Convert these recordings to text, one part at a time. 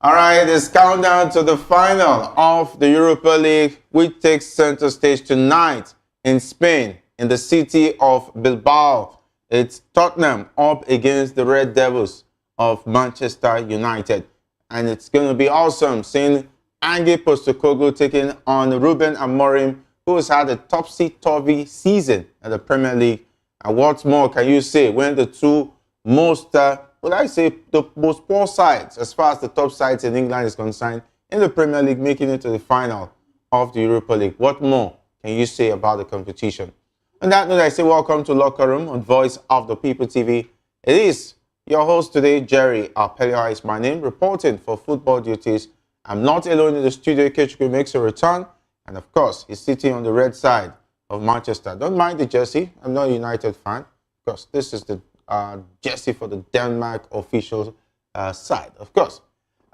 All right, it's countdown to the final of the Europa League, which takes center stage tonight in Spain, in the city of Bilbao. It's Tottenham up against the Red Devils of Manchester United. And it's going to be awesome seeing Ange Postecoglou taking on Ruben Amorim, who has had a topsy-turvy season at the Premier League. And what more can you say when the two most the most poor sides, as far as the top sides in England is concerned, in the Premier League, making it to the final of the Europa League? What more can you say about the competition? On that note, I say welcome to Locker Room on Voice of the People TV. It is your host today, Jerry Arpelia is my name, reporting for football duties. I'm not alone in the studio. Kechukwu makes a return, and of course, he's sitting on the red side of Manchester. Don't mind the jersey. I'm not a United fan, because this is the jersey for the Denmark official side, of course.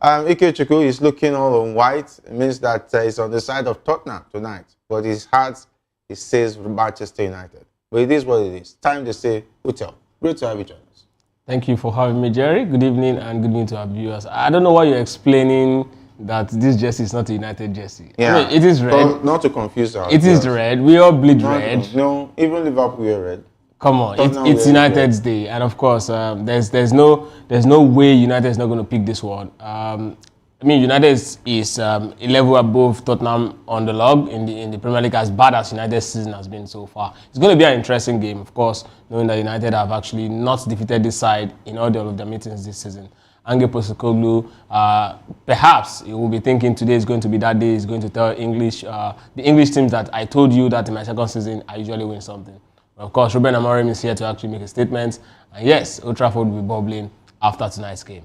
Ikechukwu is looking all on white. It means that he's on the side of Tottenham tonight. But his heart, it says Manchester United. But it is what it is. Time to say, hotel. Great to have you join us. Thank you for having me, Jerry. Good evening and good evening to our viewers. I don't know why you're explaining that this jersey is not a United jersey. Yeah. I mean, it is red. So, not to confuse our It is red. We all bleed red. No, even Liverpool wear red. Come on, it's United's day, and of course, there's no way United is not going to pick this one. I mean, United is a level above Tottenham on the log in the Premier League, as bad as United's season has been so far. It's going to be an interesting game, of course, knowing that United have actually not defeated this side in all of their meetings this season. Ange Postecoglou, perhaps he will be thinking today is going to be that day. He's going to tell the English teams that I told you that in my second season I usually win something. Of course, Ruben Amorim is here to actually make a statement. And yes, Old Trafford will be bubbling after tonight's game.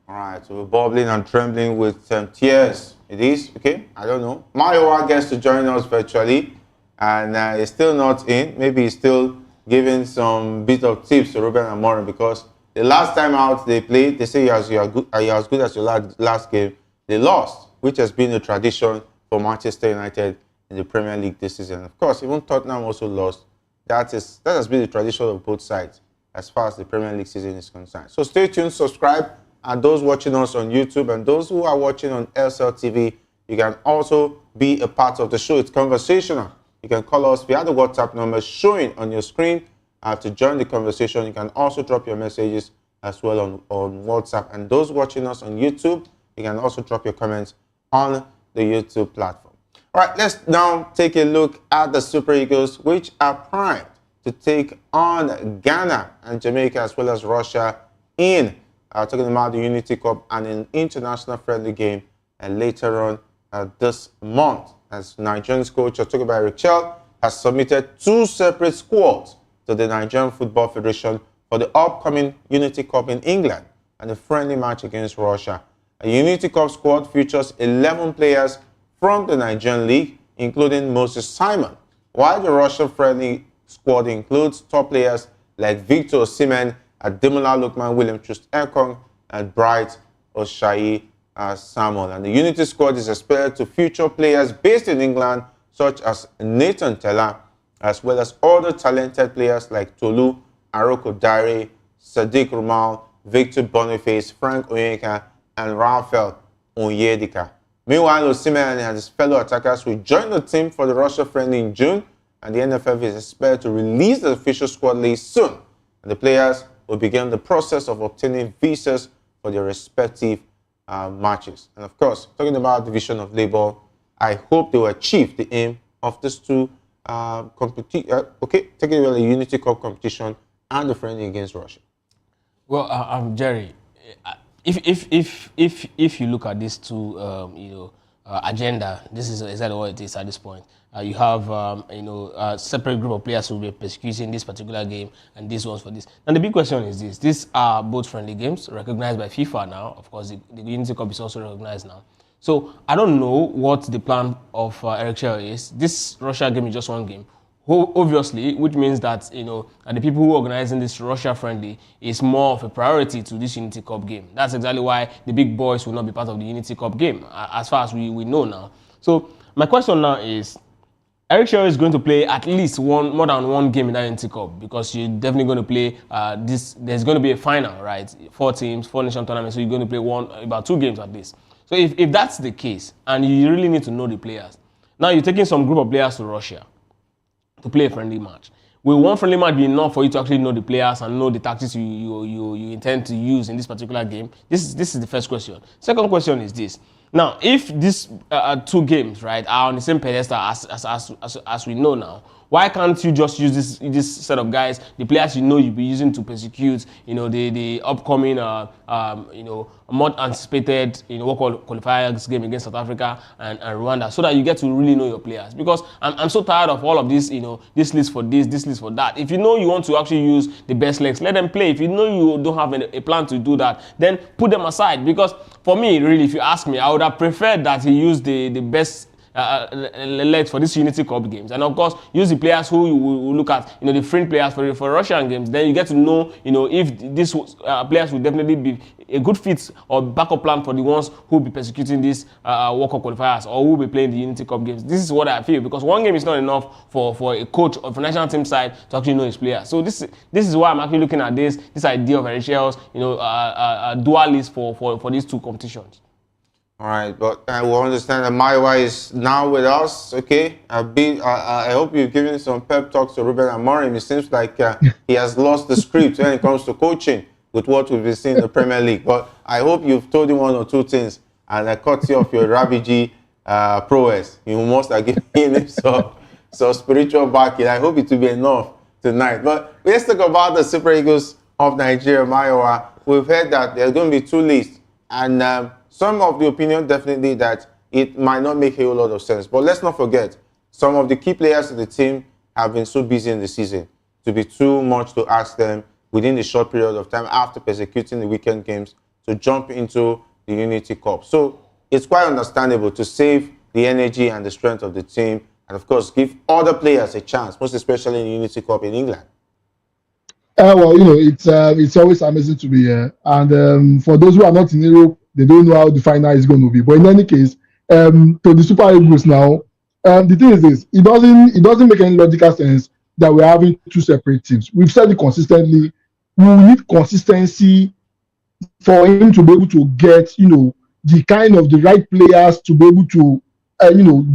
All right, so we're bubbling and trembling with tears. It is, okay? I don't know. Mario gets to join us virtually, and he's still not in. Maybe he's still giving some bit of tips to Ruben Amorim, because the last time out they played, they say you're as good as your last game. They lost, which has been a tradition for Manchester United in the Premier League this season. Of course, even Tottenham also lost. That has been the tradition of both sides as far as the Premier League season is concerned. So stay tuned, subscribe, and those watching us on YouTube and those who are watching on LCL TV, you can also be a part of the show. It's conversational. You can call us via the WhatsApp number showing on your screen to join the conversation. You can also drop your messages as well on WhatsApp. And those watching us on YouTube, you can also drop your comments on the YouTube platform. All right, let's now take a look at the Super Eagles, which are primed to take on Ghana and Jamaica, as well as Russia, in talking about the Unity Cup and an international friendly game later on this month. As Nigerian's coach, talking about Chelle'S, has submitted two separate squads to the Nigerian Football Federation for the upcoming Unity Cup in England and a friendly match against Russia. A Unity Cup squad features 11 players from the Nigerian League, including Moses Simon, while the Russian friendly squad includes top players like Victor Osimhen, Ademola Lookman, William Troost-Ekong, and Bright Osayi Samuel. And the Unity squad is expected to feature players based in England, such as Nathan Tella, as well as other talented players like Tolu Aroko Dare, Sadiq Rumal, Victor Boniface, Frank Onyeka, and Rafael Onyedika. Meanwhile, Osimhen and his fellow attackers will join the team for the Russia friendly in June, and the NFF is expected to release the official squad list soon. And the players will begin the process of obtaining visas for their respective matches. And of course, talking about division of labor, I hope they will achieve the aim of these two taking away the Unity Cup competition and the friendly against Russia. Well, Jerry, if you look at these two, agenda, this is exactly what it is at this point. You have, a separate group of players who will be persecuting this particular game and this one's for this. And the big question is this. These are both friendly games recognized by FIFA now. Of course, the Unity Cup is also recognized now. So I don't know what the plan of Eric Chelle'S is. This Russia game is just one game. Obviously, which means that, and the people who are organizing this Russia friendly is more of a priority to this Unity Cup game. That's exactly why the big boys will not be part of the Unity Cup game, as far as we know now. So my question now is, Eric Shell is going to play at least more than one game in that Unity Cup, because you're definitely going to play this. There's going to be a final, right? 4 teams, 4 nation tournaments, so you're going to play about 2 games at least. So if that's the case, and you really need to know the players, now you're taking some group of players to Russia to play a friendly match. Will one friendly match be enough for you to actually know the players and know the tactics you intend to use in this particular game? This is the first question. Second question is this. Now, if these 2 games, right, are on the same pedestal as we know now, why can't you just use this set of guys, the players you'll be using to persecute, the upcoming, more anticipated, qualifiers game against South Africa and Rwanda, so that you get to really know your players? Because I'm so tired of all of this, this list for this list for that. If you know you want to actually use the best legs, let them play. If you know you don't have a plan to do that, then put them aside. Because for me, really, if you ask me, I would have preferred that he used the best legs for this Unity Cup games, and of course use the players who you will look at, the fringe players for Russian games. Then you get to know, if these players will definitely be a good fit or backup plan for the ones who will be persecuting these World Cup qualifiers, or who will be playing the Unity Cup games. This is what I feel, because one game is not enough for a coach of a national team side to actually know his players. So this is why I'm actually looking at this idea of Chelle'S, dual list for these 2 competitions. All right, but I will understand that Maiwa is now with us. Okay, I hope you've given some pep talks to Ruben Amorim. It seems like he has lost the script when it comes to coaching with what we've been seeing in the Premier League. But I hope you've told him 1 or 2 things, and courtesy of your Raviji prowess, you must have given him some spiritual backing. I hope it will be enough tonight. But let's talk about the Super Eagles of Nigeria, Maiwa. We've heard that there's going to be 2 lists, and some of the opinion definitely that it might not make a whole lot of sense. But let's not forget, some of the key players of the team have been so busy in the season to be too much to ask them within a short period of time after persecuting the weekend games to jump into the Unity Cup. So it's quite understandable to save the energy and the strength of the team, and of course give other players a chance, most especially in the Unity Cup in England. Well, it's always amazing to be here. And for those who are not in Europe, they don't know how the final is going to be. But in any case, to the Super Eagles now, the thing is this: it doesn't make any logical sense that we're having 2 separate teams. We've said it consistently. We need consistency for him to be able to get, the right players to be able to,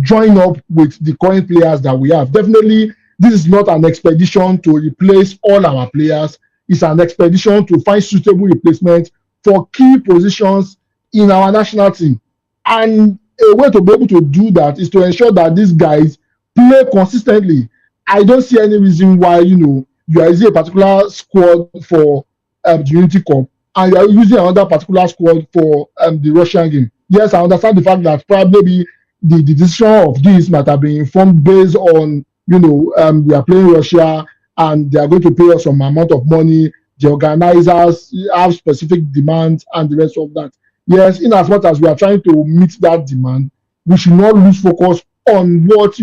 join up with the current players that we have. Definitely, this is not an expedition to replace all our players. It's an expedition to find suitable replacements for key positions in our national team. And a way to be able to do that is to ensure that these guys play consistently. I don't see any reason why, you are using a particular squad for the Unity Cup and you are using another particular squad for the Russian game. Yes, I understand the fact that probably the decision of this might have been informed based on, we are playing Russia and they are going to pay us some amount of money. The organizers have specific demands and the rest of that. Yes, in as much as we are trying to meet that demand, we should not lose focus on what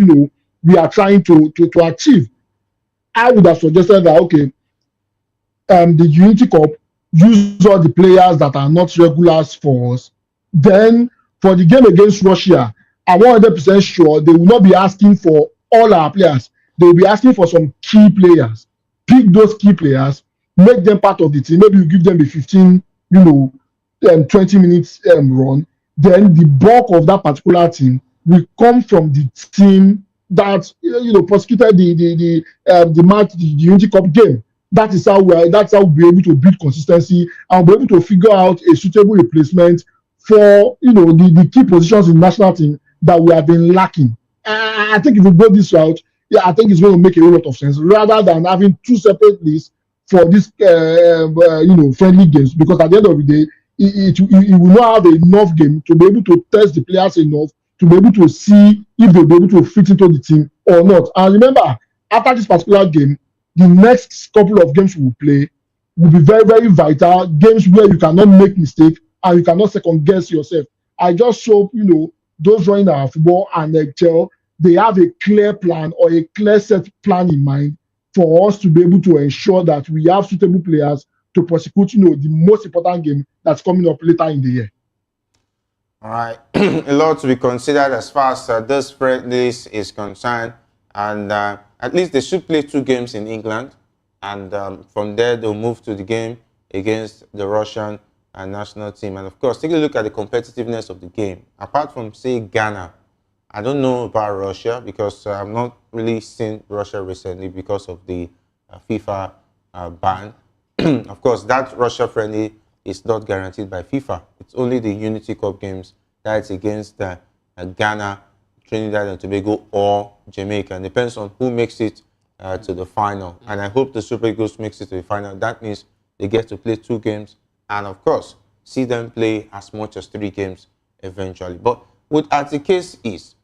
we are trying to achieve. I would have suggested that the Unity Cup use all the players that are not regulars for us. Then for the game against Russia, I'm 100% sure they will not be asking for all our players. They will be asking for some key players. Pick those key players, make them part of the team. Maybe you give them a 15, 20 minutes run. Then the bulk of that particular team will come from the team that prosecuted the match, the Unity Cup game. That's how we'll be able to build consistency and be able to figure out a suitable replacement for the key positions in the national team that we have been lacking. I think if we go this route, I think it's going to make a lot of sense rather than having 2 separate lists for this friendly games, because at the end of the day, it will not have enough game to be able to test the players enough to be able to see if they'll be able to fit into the team or not. And remember, after this particular game, the next couple of games we will play will be very, very vital. Games where you cannot make mistake and you cannot second guess yourself. I just hope, those running our football and Excel, they have a clear plan or a clear set plan in mind for us to be able to ensure that we have suitable players to prosecute, the most important game that's coming up later in the year. All right, a lot to be considered as far as this friendly is concerned. And at least they should play 2 games in England. And from there, they'll move to the game against the Russian national team. And of course, take a look at the competitiveness of the game. Apart from, say, Ghana, I don't know about Russia because I've not really seen Russia recently because of the FIFA ban. Of course, that Russia friendly is not guaranteed by FIFA. It's only the Unity Cup games that's against Ghana, Trinidad and Tobago, or Jamaica. And depends on who makes it to the final. And I hope the Super Eagles makes it to the final. That means they get to play 2 games and, of course, see them play as much as 3 games eventually. But as the case is,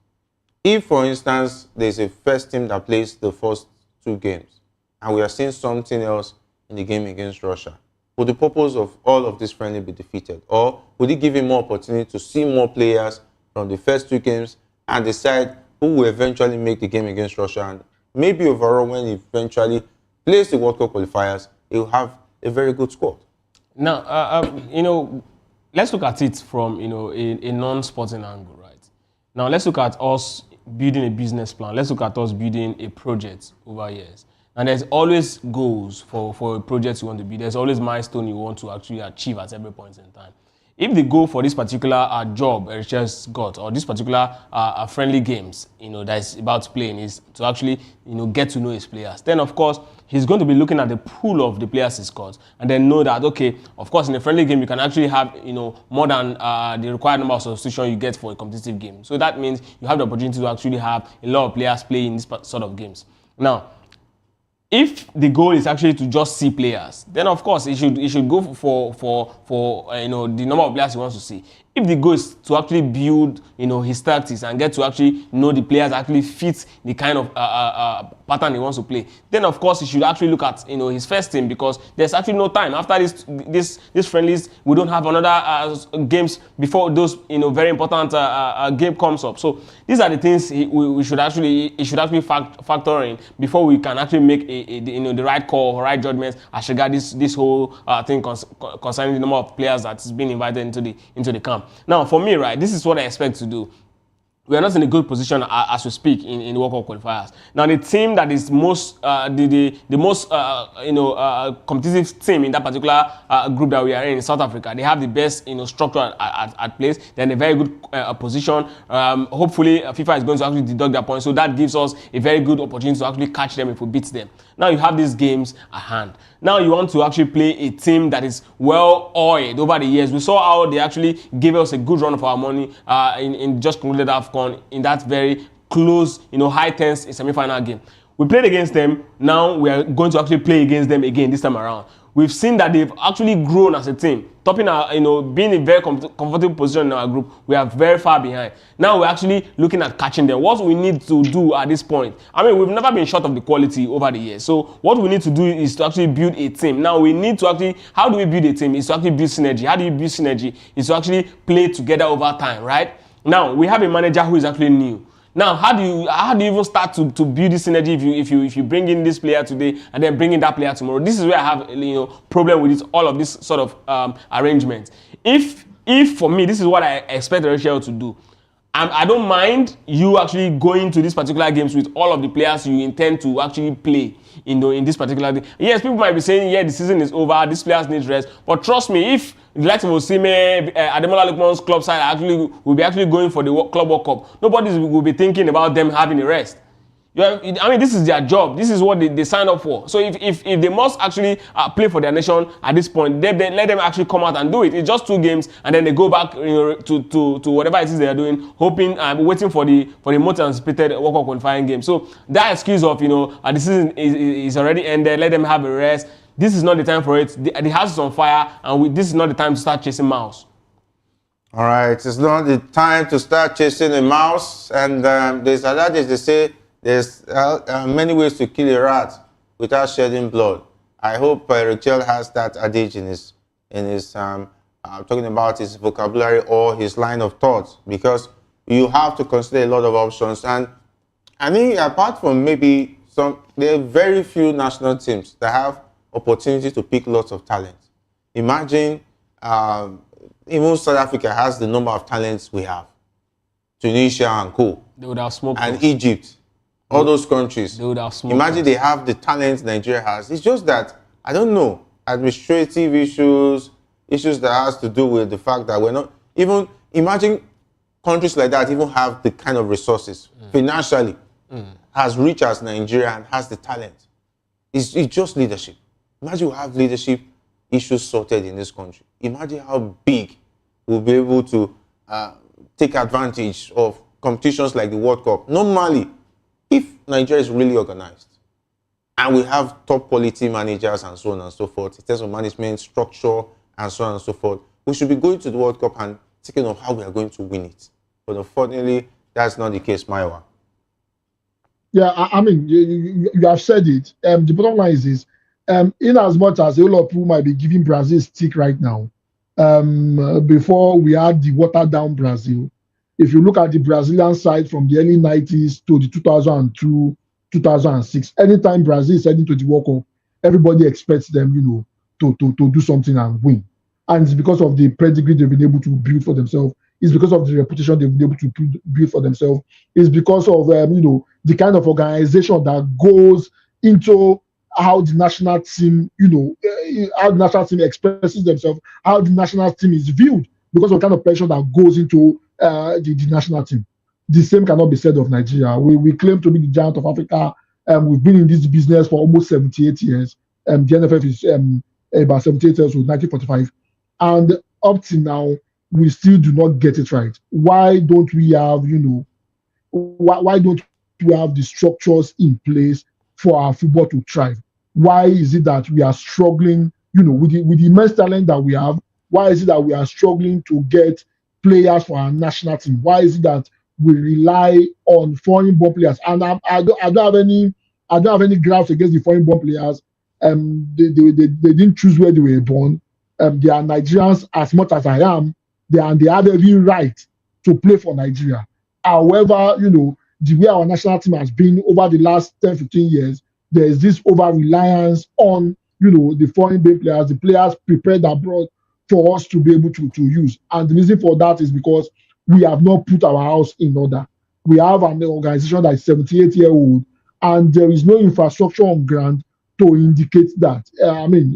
if, for instance, there's a first team that plays the first 2 games and we are seeing something else in the game against Russia, would the purpose of all of this friendly be defeated? Or would it give him more opportunity to see more players from the first 2 games and decide who will eventually make the game against Russia? And maybe overall, when he eventually plays the World Cup qualifiers, he will have a very good squad. Now, let's look at it from, a non-sporting angle, right? Now, let's look at us building a business plan. Let's look at us building a project over years. And there's always goals for a project you want to be. There's always milestone you want to actually achieve at every point in time. If the goal for this particular job Chelle'S got, or this particular friendly games, that is about playing, is to actually, get to know his players, then of course he's going to be looking at the pool of the players he's got, and then know that, okay, of course in a friendly game you can actually have, more than the required number of substitution you get for a competitive game. So that means you have the opportunity to actually have a lot of players play in this sort of games. Now, if the goal is actually to just see players, then of course he should go for the number of players he wants to see. If the goal is to actually build his tactics and get to actually know the players actually fit the kind of pattern he wants to play, then of course he should actually look at his first team, because there's actually no time after this friendlies. We don't have another games before those very important game comes up. So these are the things he should actually factor in before we can actually make the right call or right judgment as regards this whole thing concerning the number of players that is being invited into the camp. Now, for me, right, this is what I expect to do. We are not in a good position as we speak in the World Cup qualifiers. Now, the team that is most the most competitive team in that particular group that we are in South Africa, they have the best structure at place. They're in a very good position. Hopefully, FIFA is going to actually deduct their points, so that gives us a very good opportunity to actually catch them if we beat them. Now you have these games at hand. Now you want to actually play a team that is well oiled over the years. We saw how they actually gave us a good run of our money in just concluded AFCON in that very close, high tense semi-final game. We played against them. Now we are going to actually play against them again this time around. We've seen that they've actually grown as a team. Topping our, being in a very comfortable position in our group, we are very far behind. Now we're actually looking at catching them. What we need to do at this point, we've never been short of the quality over the years. So what we need to do is to actually build a team. Now we need to actually, how do we build a team? Is to actually build synergy. How do you build synergy? Is to actually play together over time, right? Now we have a manager who is actually new. Now, how do you even start to build this synergy if you bring in this player today and then bring in that player tomorrow? This is where I have problem with all of this sort of arrangement. If for me, this is what I expect Chelle'S to do. I don't mind you actually going to these particular games with all of the players you intend to actually play in this particular thing. Yes, people might be saying, yeah, the season is over, these players need rest. But trust me, if the likes of Osimhen, Ademola Lookman's club side will be actually going for the Club World Cup, nobody will be thinking about them having a rest. This is their job. This is what they signed up for. So if they must actually play for their nation at this point, then let them actually come out and do it. It's just 2 games, and then they go back to whatever it is they are doing, hoping waiting for the most anticipated World Cup qualifying game. So that excuse of the season is already ended, let them have a rest. This is not the time for it. The house is on fire, and this is not the time to start chasing mouse. All right, it's not the time to start chasing a mouse. And there's a lot they say. There's many ways to kill a rat without shedding blood. I hope Chelle'S has that adage in his talking about his vocabulary or his line of thought, because you have to consider a lot of options. And I mean, apart from maybe there are very few national teams that have opportunity to pick lots of talent. Imagine even South Africa has the number of talents we have. Tunisia and co. They would have smoked and us. Egypt. All those countries. They would have smoked Imagine us. they have the talent Nigeria has. It's just that, I don't know, administrative issues that has to do with the fact that we're not, even, imagine countries like that even have the kind of resources, financially, as rich as Nigeria and has the talent. It's just leadership. Imagine we have leadership issues sorted in this country. Imagine how big we'll be able to take advantage of competitions like the World Cup. Normally, if Nigeria is really organized and we have top quality managers and so on and so forth, in terms of management, structure, and so on and so forth, we should be going to the World Cup and thinking of how we are going to win it. But unfortunately, that's not the case, Maiwa. Yeah, I mean, you have said it. The bottom line is this: in as much as a lot of people might be giving Brazil stick right now, before we had the watered down Brazil. If you look at the Brazilian side from the early 90s to the 2002, 2006, anytime Brazil is heading to the World Cup, everybody expects them, to do something and win. And it's because of the pedigree they've been able to build for themselves. It's because of the reputation they've been able to build for themselves. It's because of the kind of organization that goes into how the national team, how the national team expresses themselves, how the national team is viewed, because of the kind of pressure that goes into the national team. The same cannot be said of Nigeria. We claim to be the giant of Africa. We've been in this business for almost 78 years. The NFF is about 78 years old, 1945. And up to now, we still do not get it right. Why don't we have, why don't we have the structures in place for our football to thrive? Why is it that we are struggling, with the immense talent that we have? Why is it that we are struggling to get players for our national team? Why is it that we rely on foreign-born players? And I don't have any grounds against the foreign-born players. They didn't choose where they were born. They are Nigerians as much as I am. They have every right to play for Nigeria. However, the way our national team has been over the last 10, 15 years, there is this over-reliance on, the foreign-born players, the players prepared abroad for us to be able to use. And the reason for that is because we have not put our house in order. We have an organization that is 78-year-old, and there is no infrastructure on ground to indicate that.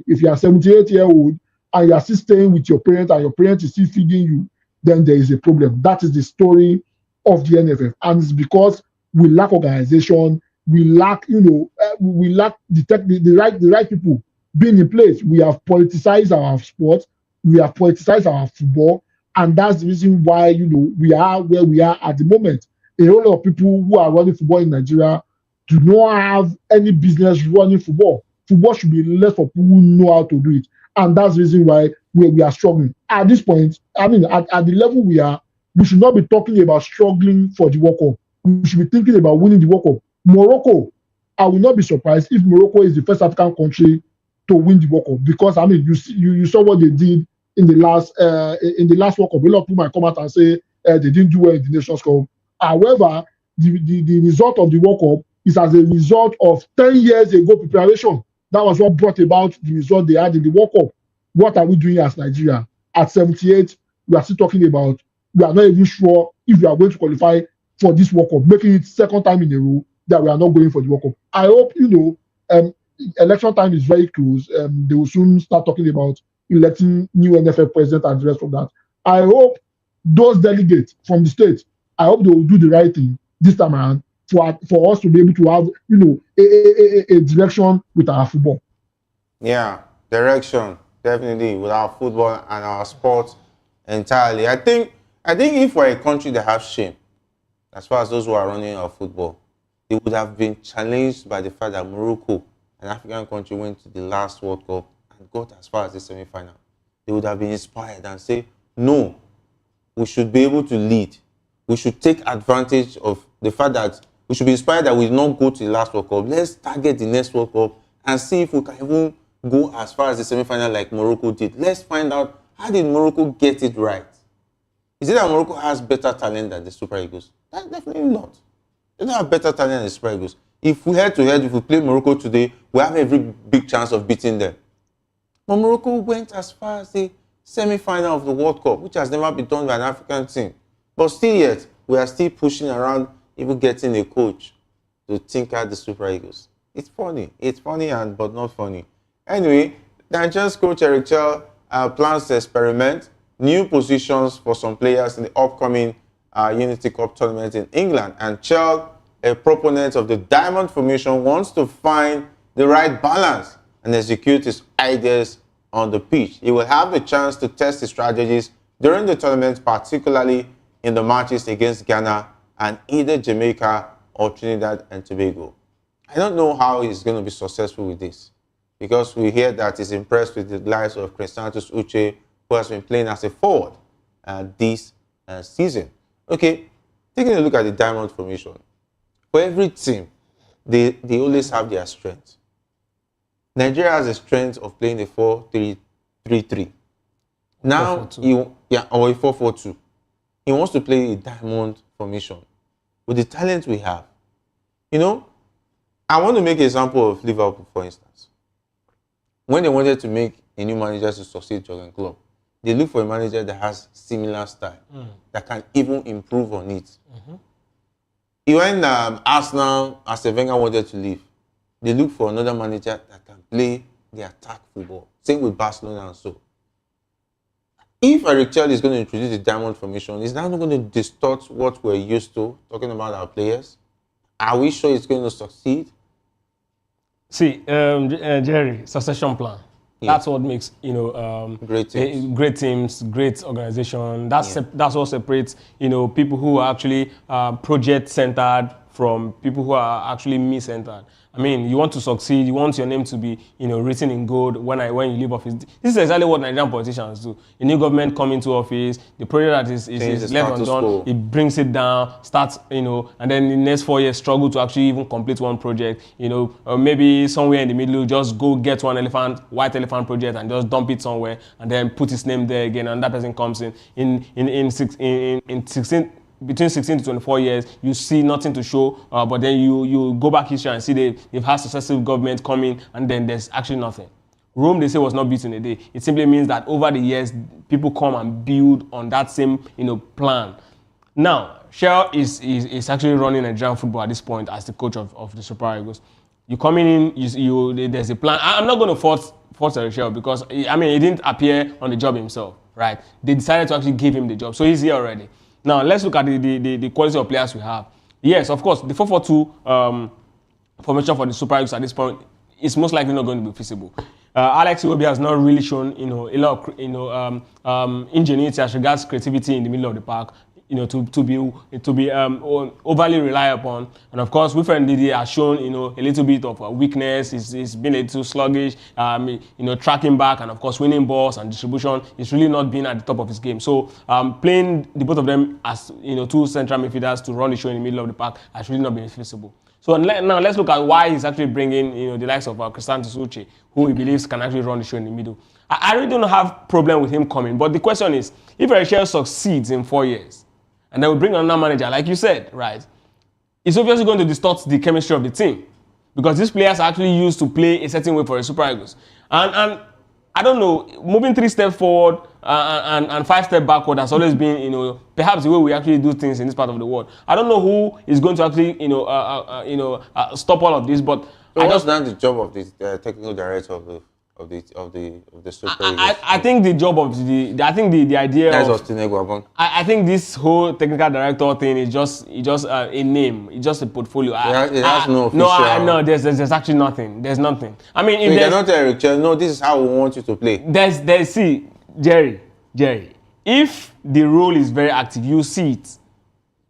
If you are 78-year-old and you are still staying with your parents and your parents is still feeding you, then there is a problem. That is the story of the NFF. And it's because we lack organization, we lack, we lack the right people being in place. We have politicized our sport, we have politicized our football, and that's the reason why, we are where we are at the moment. A whole lot of people who are running football in Nigeria do not have any business running football. Football should be left for people who know how to do it. And that's the reason why we are struggling. At this point, at the level we are, we should not be talking about struggling for the World Cup. We should be thinking about winning the World Cup. Morocco, I will not be surprised if Morocco is the first African country to win the World Cup, because you saw what they did in the last World Cup. A lot of people might come out and say they didn't do well in the Nations Cup. However, the result of the World Cup is as a result of 10 years ago preparation. That was what brought about the result they had in the World Cup. What are we doing as Nigeria? At 78, we are still talking about, we are not even sure if we are going to qualify for this World Cup, making it second time in a row that we are not going for the World Cup. I hope, election time is very close. They will soon start talking about electing new NFF president and the rest of that. I hope those delegates from the state, I hope they will do the right thing this time around for us to be able to have, a direction with our football. Yeah, direction, definitely, with our football and our sport entirely. I think if we're a country that has shame, as far as those who are running our football, they would have been challenged by the fact that Morocco, an African country, went to the last World Cup and got as far as the semi-final. They would have been inspired and say, no, we should be able to lead. We should take advantage of the fact that we should be inspired that we did not go to the last World Cup. Let's target the next World Cup and see if we can even go as far as the semi-final like Morocco did. Let's find out, how did Morocco get it right? Is it that Morocco has better talent than the Super Eagles? Definitely not. They don't have better talent than the Super Eagles. If we head-to-head, if we play Morocco today, we have every big chance of beating them. But Morocco went as far as the semi-final of the World Cup, which has never been done by an African team. But still yet, we are still pushing around even getting a coach to tinker the Super Eagles. It's funny. It's funny but not funny. Anyway, Nigeria's coach Eric Chell plans to experiment new positions for some players in the upcoming Unity Cup tournament in England. And Chell, a proponent of the diamond formation, wants to find the right balance and execute his ideas on the pitch. He will have the chance to test his strategies during the tournament, particularly in the matches against Ghana and either Jamaica or Trinidad and Tobago. I don't know how he's going to be successful with this, because we hear that he's impressed with the likes of Crisantos Uche, who has been playing as a forward this season. Okay, taking a look at the diamond formation. For every team, they always have their strengths. Nigeria has a strength of playing a 4-3-3. Now, or a 4-4-2. He wants to play a diamond formation with the talent we have. You know, I want to make an example of Liverpool, for instance. When they wanted to make a new manager to succeed Jurgen Klopp, they look for a manager that has similar style, that can even improve on it. When Arsenal, Arsene Wenger wanted to leave, they look for another manager that can play the attack football. Same with Barcelona and so. If Eric Chell is going to introduce the diamond formation, is that not going to distort what we're used to, talking about our players? Are we sure it's going to succeed? See, Jerry, succession plan. Yeah. That's what makes, you know, great teams, great organization. That's what separates, you know, people who are actually project-centered from people who are actually me-centered. I mean, you want to succeed, you want your name to be, you know, written in gold when you leave office. This is exactly what Nigerian politicians do. A new government come into office, the project that is left undone, it brings it down, starts, you know, and then in the next 4 years struggle to actually even complete one project, you know, or maybe somewhere in the middle, just go get one white elephant project and just dump it somewhere and then put his name there again, and that person comes between 16 to 24 years, you see nothing to show, but then you go back history and see they've had successive government coming, and then there's actually nothing. Rome, they say, was not built in a day. It simply means that over the years, people come and build on that same, you know, plan. Now, Shell is actually running Nigerian football at this point as the coach of the Super Eagles. You coming in, there's a plan. I'm not going to force Shell, because I mean, he didn't appear on the job himself, right? They decided to actually give him the job, so he's here already. Now, let's look at the quality of players we have. Yes, of course, the 4-4-2 formation for the Super Eagles at this point is most likely not going to be feasible. Alex Iwobi has not really shown, you know, a lot of, ingenuity as regards creativity in the middle of the park, you know, to be overly relied upon. And of course, Wilfred Ndidi has shown, you know, a little bit of a weakness. He's been a little sluggish, you know, tracking back, and of course, winning balls and distribution. He's really not been at the top of his game. So playing the both of them as, you know, two central midfielders to run the show in the middle of the park has really not been feasible. So now let's look at why he's actually bringing, you know, the likes of Crisantos Uche, who he believes can actually run the show in the middle. I really don't have problem with him coming, but the question is, if Eric Chell succeeds in 4 years, and then we bring another manager, like you said, right? It's obviously going to distort the chemistry of the team, because these players are actually used to play a certain way for the Super Eagles. And I don't know, moving 3 steps forward and 5 steps backward has always been, you know, perhaps the way we actually do things in this part of the world. I don't know who is going to actually, you know, stop all of this, but so what's not the job of the technical director of the Super Eagles? I think the job of the idea of I think this whole technical director thing is just a name. It's just a portfolio. It has no official. No, there's actually nothing. There's nothing. I mean, if you cannot tell Eric Chell, no, this is how we want you to play. See, Jerry, if the role is very active, you see it,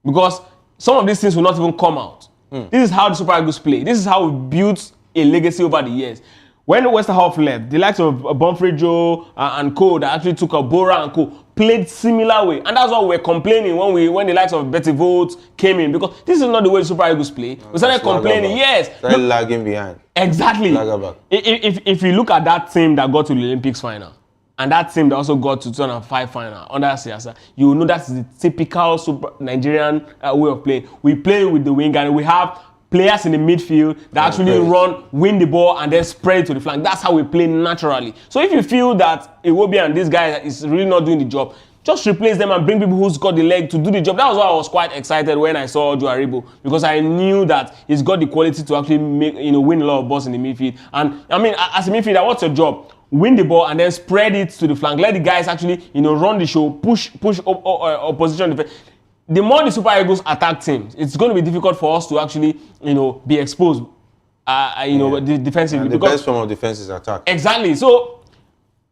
because some of these things will not even come out. This is how the Super Eagles play. This is how we built a legacy over the years. When Westerhoff left, the likes of Bonfrey Joe and co that actually took a Bora and co played similar way, and that's why we're complaining when the likes of Betty Vogt came in, because this is not the way the Super Eagles play. We started complaining. Yes, started lagging behind. Exactly. If you look at that team that got to the Olympics final, and that team that also got to 2005 final under Siasa, you will know that's the typical Super Nigerian way of playing. We play with the wing, and we have players in the midfield that actually run, win the ball, and then spread it to the flank. That's how we play naturally. So if you feel that Iwobi and this guy is really not doing the job, Just replace them and bring people who's got the leg to do the job. That was why I was quite excited when I saw Ojo Aribo, because I knew that he's got the quality to actually make, win a lot of balls in the midfield. And I mean, as a midfielder, what's your job? Win the ball and then spread it to the flank. Let the guys actually, run the show, push opposition defense. The more the Super Eagles attack teams, it's going to be difficult for us to actually, be exposed, defensively. And the best form of defense is attack. Exactly. So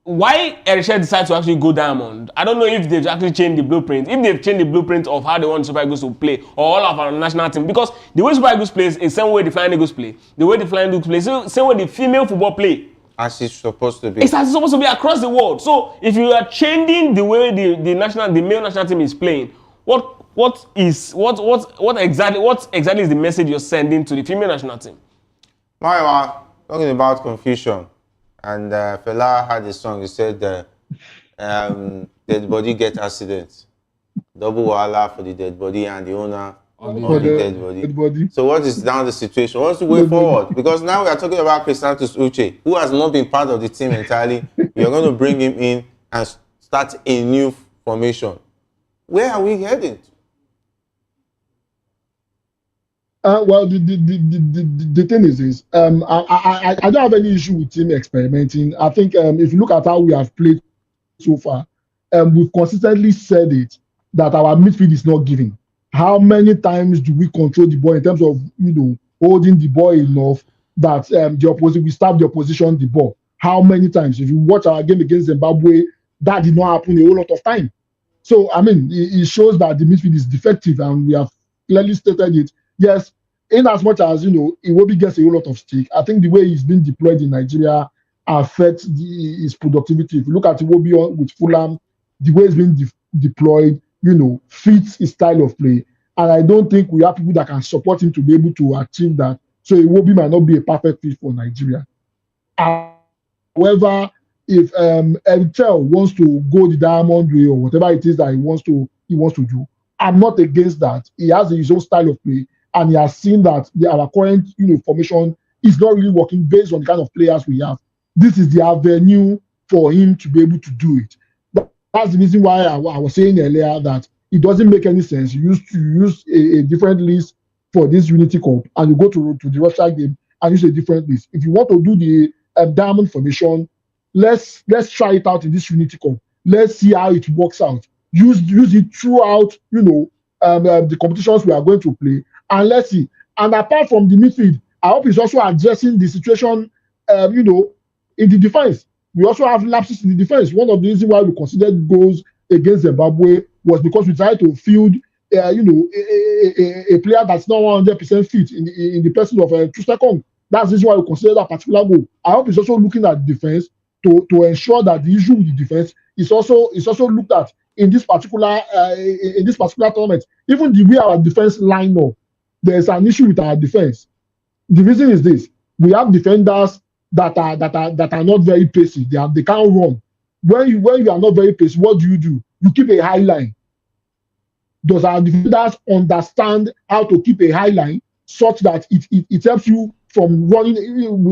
why Erisha decided to actually go diamond, I don't know if they've actually changed the blueprint. If they've changed the blueprint of how they want Super Eagles to play, or all of our national team, because the way Super Eagles plays is the same way the Flying Eagles play, the way the Flying Eagles play, same way the female football play. As it's supposed to be. It's as it's supposed to be across the world. So if you are changing the way the male national team is playing, what exactly is the message you're sending to the female national team? Maiwa, talking about confusion, and Fela had a song. He said, "Dead body get accidents, double wahala for the dead body and the owner of the dead body." So what is now the situation? What's the way forward? Because now we are talking about Crisantus Uche, who has not been part of the team entirely. You're going to bring him in and start a new formation. Where are we heading to? Well, the thing is this. I don't have any issue with him experimenting. I think if you look at how we have played so far, we've consistently said it that our midfield is not giving. How many times do we control the ball in terms of holding the ball enough that we stab the opposition the ball? How many times? If you watch our game against Zimbabwe, that did not happen a whole lot of time. So I mean, it shows that the midfield is defective, and we have clearly stated it. Yes, in as much as Iwobi gets a whole lot of stick, I think the way he's been deployed in Nigeria affects his productivity. If you look at Iwobi with Fulham, the way he's been deployed, fits his style of play. And I don't think we have people that can support him to be able to achieve that. So Iwobi might not be a perfect fit for Nigeria. However, if Eritel wants to go the diamond way or whatever it is that he wants to do, I'm not against that. He has his own style of play, and he has seen that our current formation is not really working based on the kind of players we have. This is the avenue for him to be able to do it. That's the reason why I was saying earlier that it doesn't make any sense. You used to use a different list for this Unity Cup, and you go to the Russia game and use a different list. If you want to do the diamond formation, let's try it out in this Unity Cup. Let's see how it works out. Use it throughout, the competitions we are going to play, and let's see. And apart from the midfield, I hope he's also addressing the situation, in the defense. We also have lapses in the defense. One of the reasons why we considered goals against Zimbabwe was because we tried to field, a player that's not 100% fit in the person of Trustekong. That's the reason why we considered that particular goal. I hope he's also looking at the defense to ensure that the issue with the defense is also looked at in this particular tournament. Even the way our defense line up, there's an issue with our defense. The reason is this: we have defenders that are not very pacey. They can't run. When you are not very pacey, what do? You keep a high line. Does our defenders understand how to keep a high line such that it helps you from running?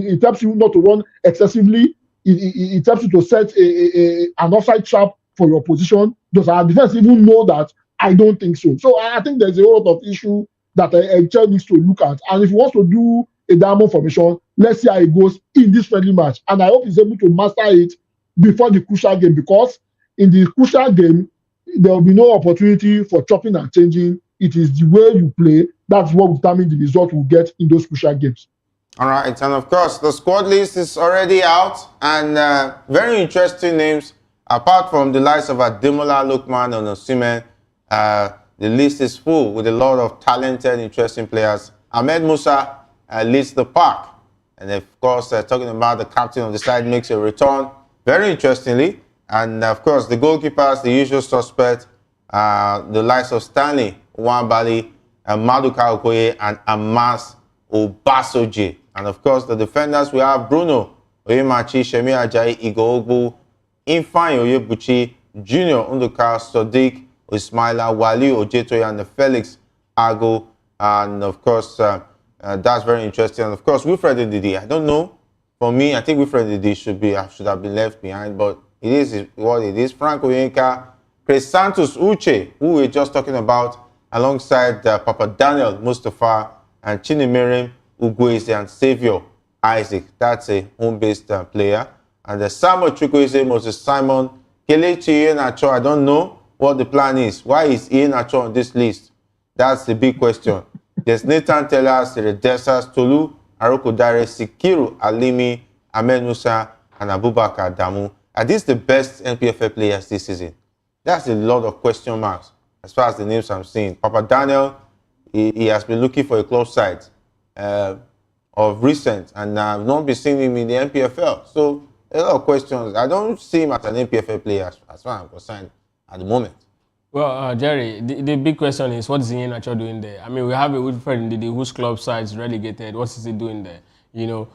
It helps you not to run excessively. It helps you to set an offside trap for your position. Does our defense even know that? I don't think so. So I think there's a whole lot of issue that Chelsea needs to look at. And if he wants to do a diamond formation, let's see how it goes in this friendly match. And I hope he's able to master it before the crucial game, because in the crucial game, there will be no opportunity for chopping and changing. It is the way you play. That's what will determine the result we'll get in those crucial games. All right, and of course, the squad list is already out, and very interesting names. Apart from the likes of Ademola Lookman and Osimhen, the list is full with a lot of talented, interesting players. Ahmed Musa leads the pack. And of course, talking about the captain of the side makes a return, very interestingly. And of course, the goalkeepers, the usual suspect, the likes of Stanley Nwabali, Maduka Okoye, and Amas Obasoje. And of course, the defenders, we have Bruno Oyemachi, Shemi Ajayi, Igor Ogbu, Ifeanyi Oyebuchi, Junior Unduka, Sadiq Ismaila, Wali Ojetoye, and Felix Ago. And of course, that's very interesting. And of course, Wilfred Ndidi. I don't know. For me, I think Wilfred Ndidi should have been left behind, but it is what it is. Frank Oyenka Chris Santos Uche, who we were just talking about, alongside Papa Daniel Mustafa and Chinemirim Uguese and Savior Isaac. That's a home-based player. And the Samuel Chukwueze, Moses Simon, Kelechi Iheanacho. I don't know what the plan is. Why is Iheanacho on this list? That's the big question. There's Nathan Taylor, Siredesas, Tolu, Arokodare, Sikiru, Alimi, Ahmed Musa, and Abubakar Damu. Are these the best NPFL players this season? That's a lot of question marks as far as the names I'm seeing. Papa Daniel, he has been looking for a club side of recent, and I've not been seeing him in the NPFL. So a lot of questions. I don't see him as an NPFL player as far as I'm concerned at the moment. Well, Jerry, the big question is, what is Iheanacho doing there? I mean, we have a Wilfred Ndidi whose club side is relegated. What is he doing there? You know,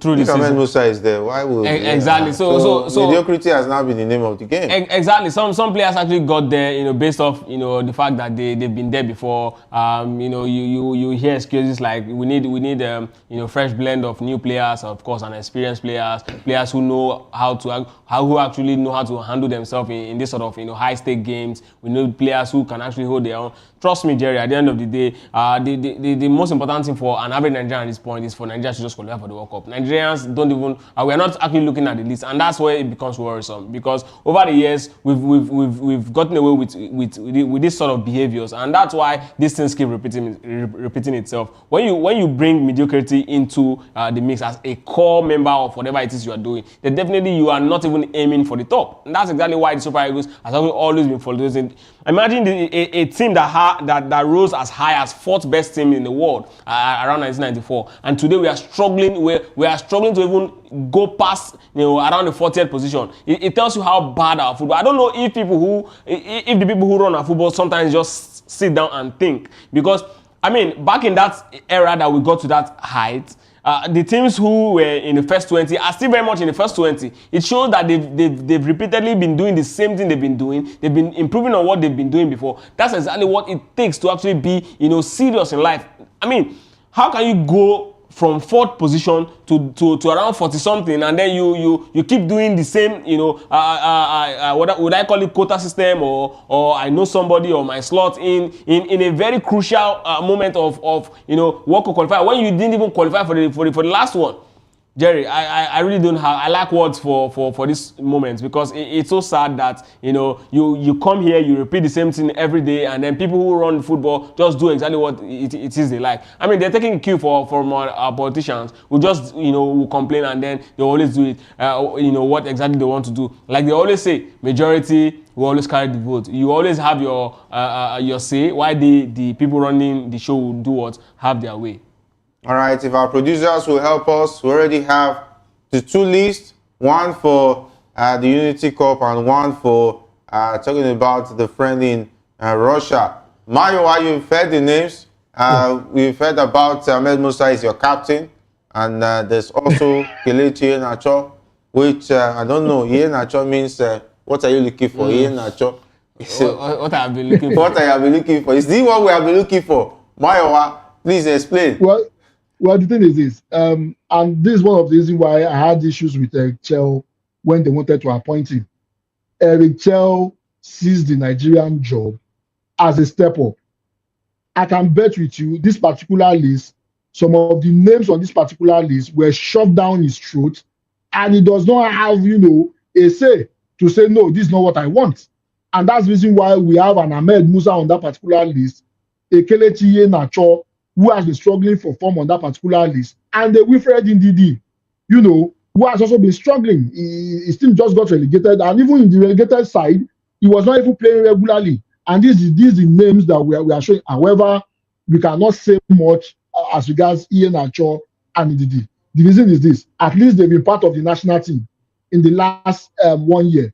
through the season. Musa is there. Why would exactly? So mediocrity has now been the name of the game. Exactly. Some players actually got there, you know, based off, you know, the fact that they've been there before. You know, you hear excuses like we need you know, fresh blend of new players, of course, and experienced players who know who actually know how to handle themselves in this sort of, you know, high stake games. We need players who can actually hold their own. Trust me, Jerry. At the end of the day, the most important thing for an average Nigerian at this point is for Nigeria to just qualify for the World Cup. Nigerians don't even we are not actually looking at the list, and that's where it becomes worrisome, because over the years we've gotten away with this sort of behaviors, and that's why these things keep repeating itself. When you bring mediocrity into the mix as a core member of whatever it is you are doing, then definitely you are not even aiming for the top, and that's exactly why the Super Eagles has always been following. Imagine a team that rose as high as 4th best team in the world around 1994, and today we are struggling. We are struggling to even go past, you know, around the 40th position. It tells you how bad our football. I don't know if the people who run our football sometimes just sit down and think, because I mean, back in that era that we got to that height, the teams who were in the first 20 are still very much in the first 20. It shows that they've repeatedly been doing the same thing they've been doing. They've been improving on what they've been doing before. That's exactly what it takes to actually be, you know, serious in life. I mean, how can you go from 4th position to around 40 something, and then you keep doing the same, you know, what would I call it, quota system, or I know somebody, or my slot in a very crucial moment of you know, what could qualify when you didn't even qualify for the last one. Jerry, I really don't have, I lack words for this moment, because it's so sad that, you know, you come here, you repeat the same thing every day, and then people who run football just do exactly what it is they like. I mean, they're taking a cue from our politicians who just, you know, will complain, and then they always do it, you know, what exactly they want to do. Like they always say, majority will always carry the vote. You always have your say, why the people running the show will do what? Have their way. All right, if our producers will help us, we already have the 2 lists, one for the Unity Cup and one for talking about the friend in Russia. Mayo, you've heard the names. We've heard about Ahmed Musa is your captain, and there's also Kelechi Iheanacho, which I don't know. Iheanacho means what are you looking for? Iheanacho. What I have been looking for. What I have been looking for. Is this what we have been looking for? Mayo, please explain. Well, the thing is this, and this is one of the reasons why I had issues with Chell when they wanted to appoint him. Eric Chell sees the Nigerian job as a step up. I can bet with you, this particular list, some of the names on this particular list were shoved down his throat, and he does not have, you know, a say to say, no, this is not what I want. And that's the reason why we have an Ahmed Musa on that particular list, a Kelechi Iheanacho, who has been struggling for form on that particular list, and the Wilfred Ndidi, you know, who has also been struggling. His team just got relegated, and even in the relegated side, he was not even playing regularly. And these are the names that we are showing. However, we cannot say much as regards Iheanacho and Ndidi. The reason is this: at least they've been part of the national team in the last 1 year.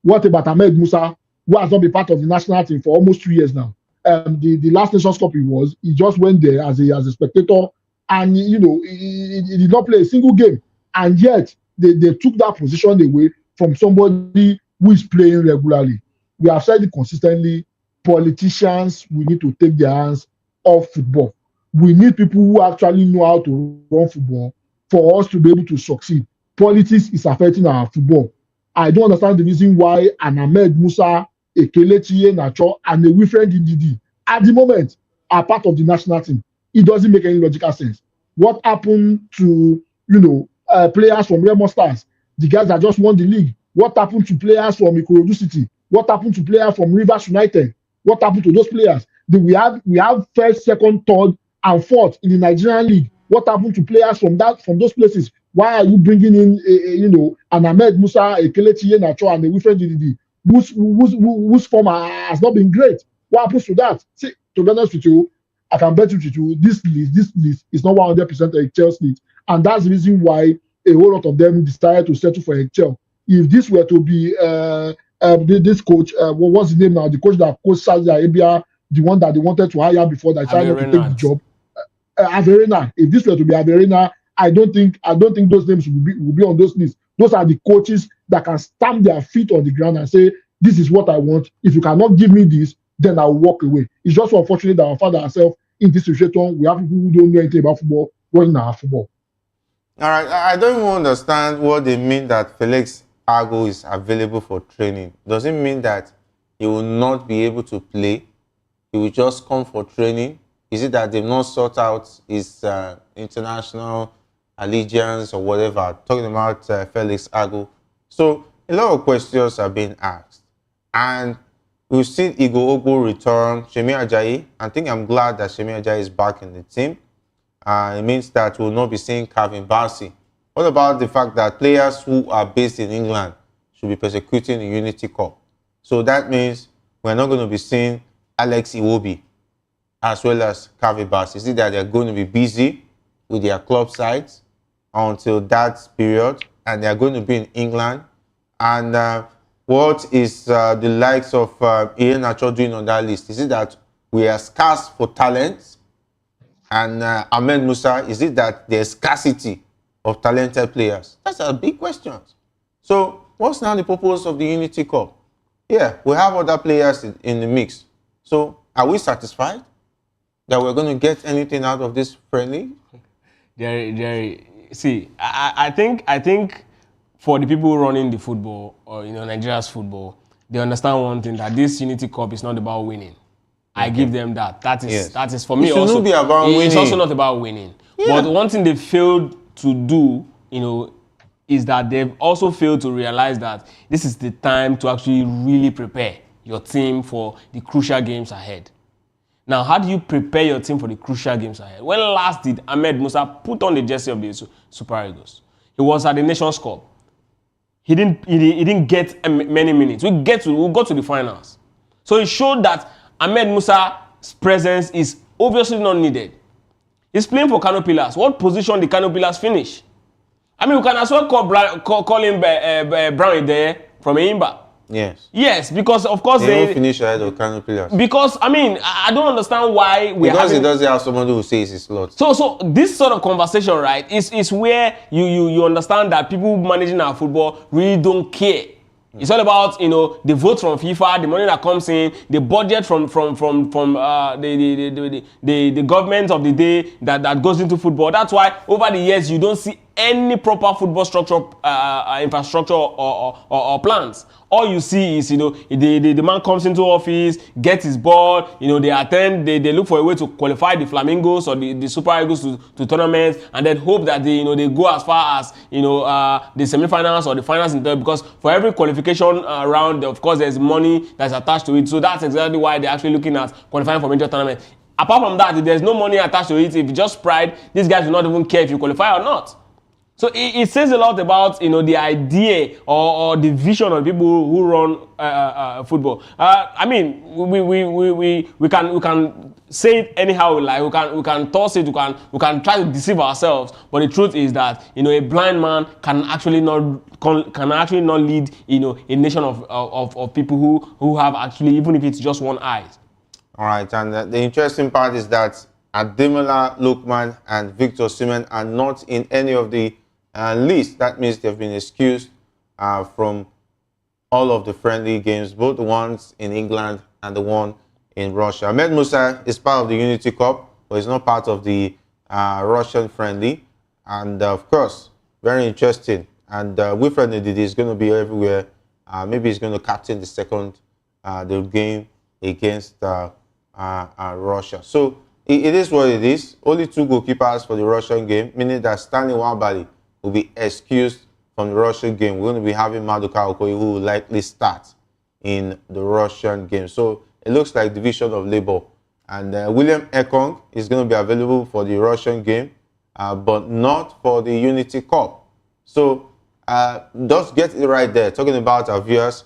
What about Ahmed Musa, who has not been part of the national team for almost 2 years now? The last Nations Cup he just went there as a spectator, and you know, he did not play a single game, and yet they took that position away from somebody who is playing regularly. We have said it consistently, politicians, we need to take their hands off football. We need people who actually know how to run football for us to be able to succeed. Politics is affecting our football. I don't understand the reason why an Ahmed Musa a Kelechi Iheanacho, and a Wilfred Ndidi at the moment are part of the national team. It doesn't make any logical sense. What happened to players from Remo Stars, the guys that just won the league? What happened to players from Ikorodu City? What happened to players from Rivers United? What happened to those players? We have first, second, third, and fourth in the Nigerian league. What happened to players from those places? Why are you bringing in an Ahmed Musa, a Kelechi Iheanacho, and a Wilfred Ndidi whose form has not been great? What happens to that? See, to be honest with you, I can bet you this list is not 100% a Chelle's list, and that's the reason why a whole lot of them decided to settle for a Chelsea. If this were to be this coach, what's his name now? The coach that coached Saudi Arabia, the one that they wanted to hire before they decided not to take the job, Averina. If this were to be Averina, I don't think those names will be on those lists. Those are the coaches that can stamp their feet on the ground and say, "This is what I want. If you cannot give me this, then I'll walk away." It's just unfortunate that we found ourselves in this situation. We have people who don't know anything about football running our football. All right, I don't even understand what they mean that Felix Agu is available for training. Does it mean that he will not be able to play? He will just come for training? Is it that they've not sought out his international allegiance or whatever? Talking about Felix Agu. So a lot of questions are being asked. And we've seen Igor Ogbo return, Semi Ajayi. I think I'm glad that Semi Ajayi is back in the team. It means that we'll not be seeing Calvin Bassey. What about the fact that players who are based in England should be persecuting the Unity Cup? So that means we're not going to be seeing Alex Iwobi as well as Calvin Bassey. Is it that they're going to be busy with their club sides until that period and they're going to be in England? And what is the likes of Iheanacho doing on that list? Is it that we are scarce for talent? And Ahmed Musa, is it that there's scarcity of talented players? That's a big question. So what's now the purpose of the Unity Cup? Yeah, we have other players in the mix. So are we satisfied that we're going to get anything out of this friendly? Jerry, see, I think for the people running the football, or Nigeria's football, they understand one thing, that this Unity Cup is not about winning. I give them that. That is for me also. Be about winning. It's also not about winning. Yeah. But one thing they failed to do, is that they've also failed to realize that this is the time to actually really prepare your team for the crucial games ahead. Now, how do you prepare your team for the crucial games ahead? When last did Ahmed Musa put on the jersey of the Super Eagles? He was at the Nations Cup. He didn't get many minutes. We got to the finals. So it showed that Ahmed Musa's presence is obviously not needed. He's playing for Kano Pillars. What position did Kano Pillars finish? I mean, we can as well call him Brown there from Eimba. Yes. Yes, because of course they don't finish ahead of Kano Pillars. Because I mean, I don't understand why because he doesn't have somebody who says his slot. So this sort of conversation, right, is where you understand that people managing our football really don't care. It's all about the vote from FIFA, the money that comes in, the budget from the government of the day that goes into football. That's why over the years you don't see any proper football structure, infrastructure or plans. All you see is the man comes into office, gets his ball, they attend, they look for a way to qualify the Flamingos or the Super Eagles to tournaments, and then hope that they go as far as the semi-finals or the finals in there, because for every qualification round, of course, there's money that's attached to it. So that's exactly why they're actually looking at qualifying for major tournaments. Apart from that, if there's no money attached to it, if you just pride, these guys will not even care if you qualify or not. So it says a lot about the idea or the vision of people who run football. I mean, we can say it anyhow we like. We can toss it. We can try to deceive ourselves. But the truth is that a blind man can actually not lead a nation of people who have actually, even if it's just one eye. All right, and the interesting part is that Ademola Lookman and Victor Osimhen are not in any of the list. That means they've been excused from all of the friendly games, both the ones in England and the one in Russia. Ahmed Musa is part of the Unity Cup, but he's not part of the Russian friendly. And of course, very interesting. And Wilfred Ndidi is going to be everywhere. Maybe he's going to captain the second the game against Russia. So it is what it is. Only 2 goalkeepers for the Russian game, meaning that Stanley Nwabali will be excused from the Russian game. We're going to be having Maduka Okoye, who will likely start in the Russian game. So it looks like division of labor. And William Ekong is going to be available for the Russian game, but not for the Unity Cup. So just get it right there, talking about our viewers.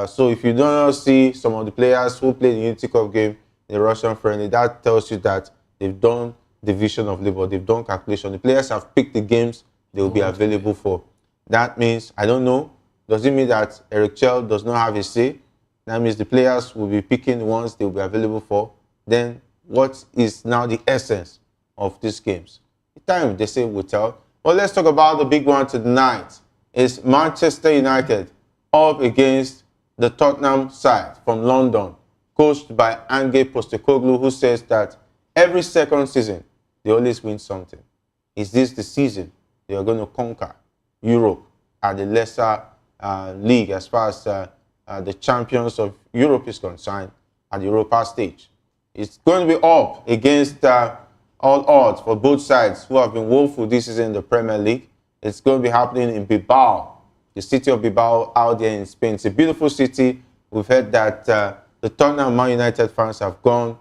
So if you do not see some of the players who played the Unity Cup game in the Russian friendly, that tells you that they've done division of labor, they've done calculation. The players have picked the games they will be available for. That means, I don't know, does it mean that Eric Chell does not have a say? That means the players will be picking the ones they will be available for. Then what is now the essence of these games? The time, they say, will tell. Well, let's talk about the big one tonight. It's Manchester United up against the Tottenham side from London, coached by Ange Postecoglou, who says that every second season, they always win something. Is this the season they are going to conquer Europe at the lesser league as far as the champions of Europe is concerned at the Europa stage? It's going to be up against all odds for both sides who have been woeful this season in the Premier League. It's going to be happening in Bilbao, the city of Bilbao out there in Spain. It's a beautiful city. We've heard that the Tottenham Man United fans have gone,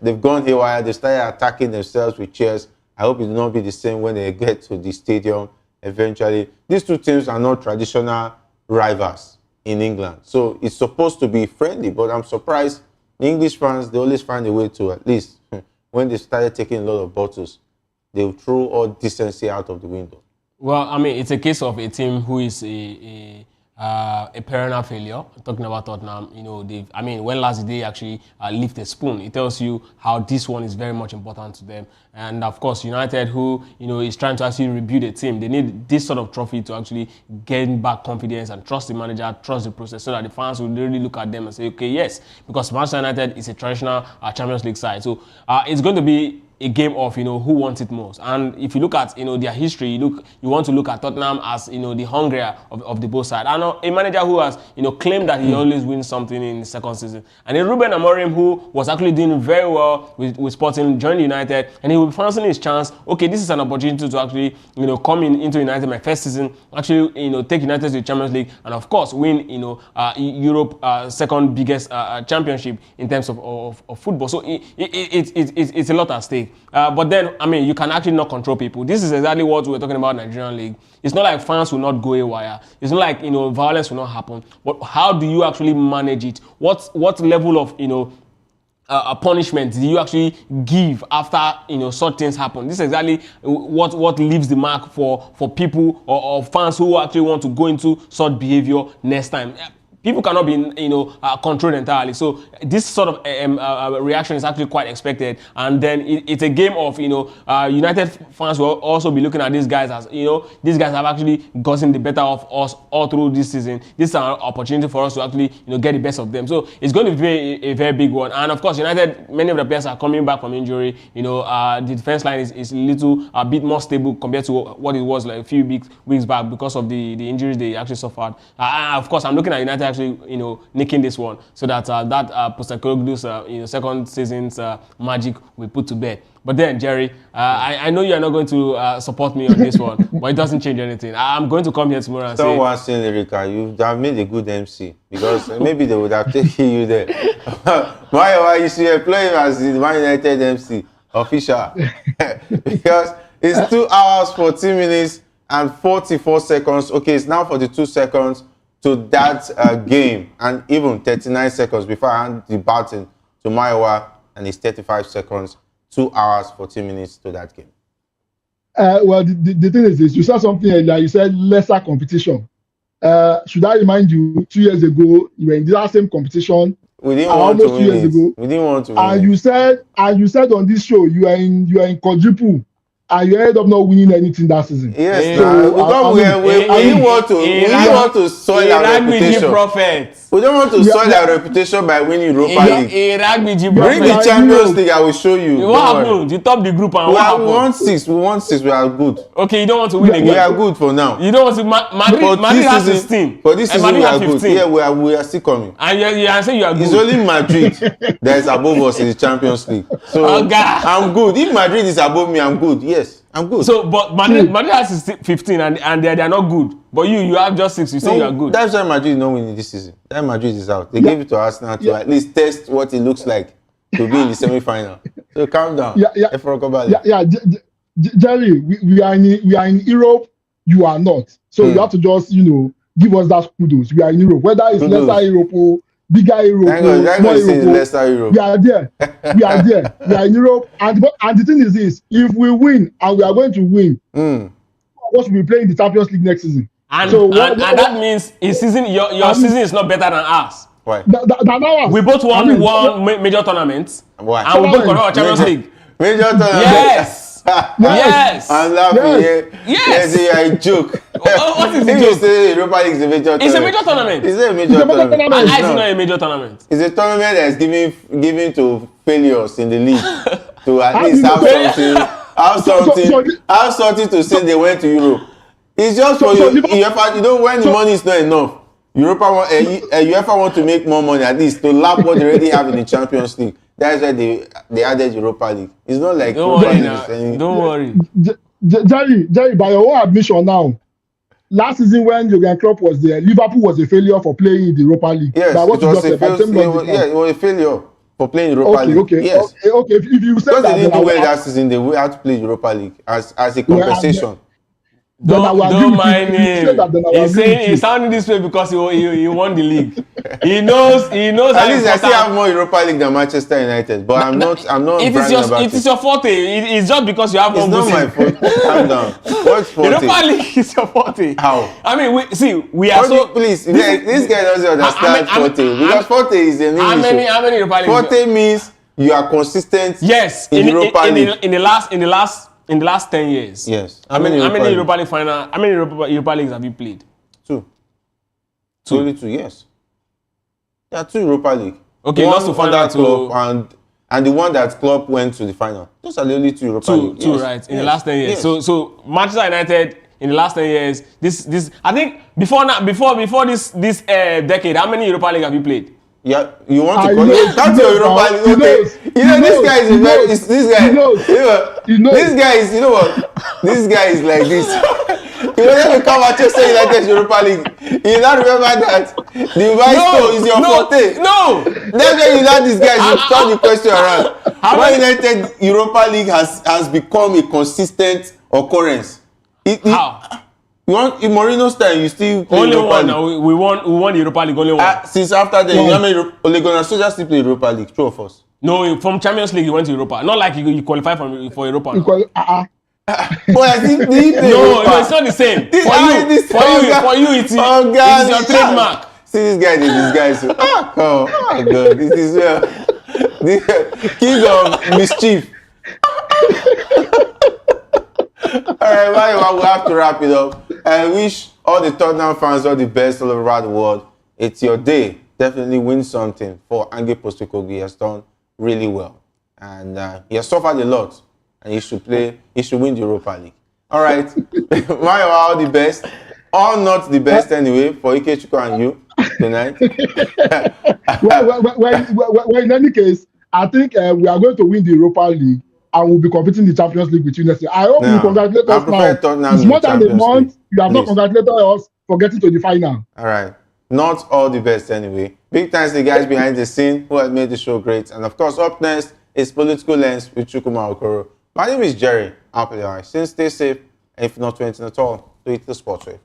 they've gone haywire. They started attacking themselves with chairs. I hope it will not be the same when they get to the stadium eventually. These 2 teams are not traditional rivals in England. So it's supposed to be friendly, but I'm surprised the English fans, they always find a way to, at least when they started taking a lot of bottles, they'll throw all decency out of the window. Well, I mean, it's a case of a team who is a perennial failure. Talking about Tottenham, you know, when last did they actually lift a spoon? It tells you how this one is very much important to them. And of course, United, who, you know, is trying to actually rebuild a team, they need this sort of trophy to actually gain back confidence and trust the manager, trust the process, so that the fans will really look at them and say, okay, yes, because Manchester United is a traditional Champions League side. So it's going to be a game of, you know, who wants it most. And if you look at, you know, their history, you want to look at Tottenham as, you know, the hungrier of the both sides. I know a manager who has, you know, claimed that he always wins something in the second season. And then Ruben Amorim, who was actually doing very well with Sporting, joined United, and he will be fancying his chance. Okay, this is an opportunity to actually, you know, come into United my first season, actually, you know, take United to the Champions League, and of course win, you know, Europe second biggest championship in terms of football. So it's a lot at stake. But then, I mean, you can actually not control people. This is exactly what we were talking about in Nigerian League. It's not like fans will not go haywire. It's not like, you know, violence will not happen. But how do you actually manage it? What level of, you know, punishment do you actually give after, you know, such things happen? This is exactly what leaves the mark for people or fans who actually want to go into such behavior next time. People cannot be, you know, controlled entirely. So this sort of reaction is actually quite expected. And then it's a game of, you know, United fans will also be looking at these guys as, you know, these guys have actually gotten the better of us all through this season. This is an opportunity for us to actually, you know, get the best of them. So it's going to be a very big one. And of course, United, many of the players are coming back from injury. You know, the defense line is a bit more stable compared to what it was like a few weeks back because of the injuries they actually suffered. Of course, I'm looking at United actually, you know, nicking this one so that Postecoglou's you know, second season's magic will put to bed. But then, Jerry, I know you are not going to support me on this one, but it doesn't change anything. I'm going to come here tomorrow and say... Someone saying, Lyrica, you have made a good MC because maybe they would have taken you there. Why you should employ him as the Man United MC official? Because it's 2 hours, 14 minutes and 44 seconds. Okay, it's now 42 seconds to that game, and even 39 seconds before I hand the baton to Maiwa, and it's 35 seconds, 2 hours, 14 minutes to that game. Well, the thing is this, you said something earlier, you said lesser competition. Should I remind you, 2 years ago, you were in that same competition. We didn't want to win it. We didn't want to win and it. You said on this show, you are in quadruple and you ended up not winning anything that season. Yes, So, because we want to soil our reputation. We don't want to soil our reputation by winning Europa League. Bring the Champions League, I will show you. What happened? You top the group and what happened? We won six. We are good. Okay, you don't want to win again. We are good for now. You don't want to. Madrid has 16. For this season, we are good. Yeah, we are still coming. And you are saying you are good. It's only Madrid that is above us in the Champions League. So I'm good. If Madrid is above me, I'm good. Yes, I'm good. So, but Madrid has 15 and they are not good. But you have just 6. You say you are good. That's why Madrid is not winning this season. That Madrid is out. They gave it to Arsenal to at least test what it looks like to be in the semi-final. So calm down. Jerry, we are in Europe. You are not. So you have to just give us that kudos. We are in Europe. Whether it's lesser Europe or bigger Europe, small Europe, we are there. We are there. We are in Europe. And the thing is this: if we win, and we are going to win, what should we play in the Champions League next season? And that means your season is not better than ours. Why? Than ours. We both won major tournaments. Why? And we both got Champions League. Major tournament. Yes. Yes. I'm laughing here. Yes. You are a joke. What is the joke? If you say Europa League is a major tournament. It's a major tournament. It's a major tournament. It's not a major tournament. It's a tournament that is given to failures in the league to at least have something to say they went to Europe. It's just for you. When the money is not enough, UEFA want to make more money, at least to lap what they already have in the Champions League. That's why they added Europa League. It's not like don't worry. Jerry, by your own admission now, last season when Jurgen Klopp was there, Liverpool was a failure for playing in the Europa League. Yes, it was a failure for playing Europa League. Okay. Yes. Okay. If you say because they didn't do well that season, they had to play Europa League as a compensation. Don't mind him. He's sounding this way because he won the league. He knows. At least I still have more Europa League than Manchester United, but I'm not. It is your forte. It's just because you have more. It's not my fault. Calm down. What's forte? Europa League is your forte. How? I mean, we are so. Please, this guy doesn't understand forte because forte is an English. How many Europa League? Forte means you are consistent. Yes, in Europa League. In the last 10 years. Yes. How many Europa League final? How many Europa Leagues have you played? 2. Only 2, yes. There are 2 Europa League. Okay, lost to final club and the one that club went to the final. Those are the only 2 Europa League. Two, yes. Right. In the last 10 years. Yes. So Manchester United in the last 10 years. This I think before this decade, how many Europa League have you played? Yeah, you want to call it? That's your Europa League. Okay. This guy is this guy is, you know what? This guy is like this. He wanted to come Manchester United Europa League. You not remember that the Vice is your forte. No. That's why you know this guy should turn the question around. How United Europa League has become a consistent occurrence. How? In Mourinho's time, you still play only Europa one. League. We won Europa League only one. Since after then, you know Ole Gunnar Solskjaer still play Europa League. True of us. No, from Champions League he went to Europa. Not like you qualify for Europa. But I think no, it's not the same. For you, it's your trademark. See this guy, oh my God, this is the king of mischief. All right, we'll have to wrap it up. I wish all the Tottenham fans all the best all around the world. It's your day. Definitely win something for Ange Postecoglou. He has done really well. And he has suffered a lot. And he should win the Europa League. All right. Mario, all the best. All not the best anyway for Ikechukwu and you tonight. well, in any case, I think we are going to win the Europa League. And we'll be competing in the Champions League between us. I hope you congratulate us now. It's more than a month. You have not congratulated us for getting to the final. All right. Not all the best anyway. Big thanks to the guys behind the scene who have made the show great. And of course, up next is Political Lens with Chukwuma Okoro. My name is Jerry. I'll play. Since stay safe, and if not doing anything at all, do it the sports way.